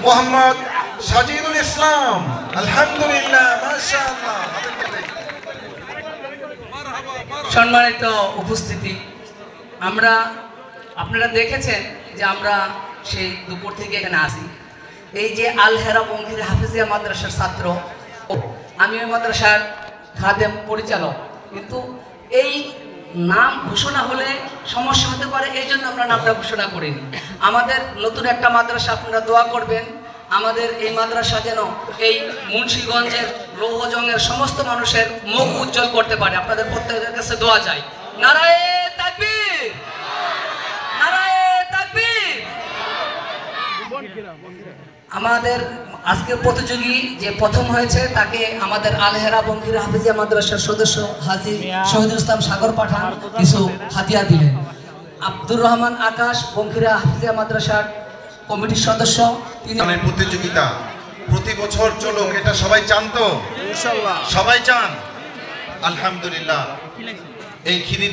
মোহাম্মদ সাজিদুল ইসলাম। আলহামদুলিল্লাহ, মাশাআল্লাহ। সম্মানিত উপস্থিতি, আপনারা দেখেছেন যে আমরা সেই দুপুর থেকে এখানে আসি। এই যে আল হেরা বঙ্গিরা হাফিজিয়া মাদ্রাসার ছাত্র, আমি ওই মাদ্রাসার খাদেম পরিচালক, কিন্তু এই নাম ঘোষণা হলে সমস্যা হতে পারে, এই জন্য আমরা নামটা ঘোষণা করিনি। আমাদের নতুন একটা মাদ্রাসা, আপনারা দোয়া করবেন আমাদের এই মাদ্রাসা যেন এই মুন্সিগঞ্জের লৌহজংয়ের সমস্ত মানুষের মুখ উজ্জ্বল করতে পারে। আপনাদের প্রত্যেকের কাছে দোয়া চাই। নারায়ে তাকবীর, নারায়ে তাকবীর। আমাদের আজকের প্রতিযোগী যে প্রথম হয়েছে তাকে আমাদের আল হেরা বঙ্গিরা হাফিজিয়া মাদ্রাসার সদস্য হাজী শহীদুল ইসলাম সাগর পাঠান কিছু হাদিয়া দিলেন। আব্দুর রহমান আকাশ বঙ্গিরা হাফিজিয়া মাদ্রাসার কমিটির সদস্য, তিনি প্রতিযোগিতা প্রতি বছর চলুক, এটা সবাই চান তো? ইনশাআল্লাহ সবাই চান। আলহামদুলিল্লাহ। এই খিদির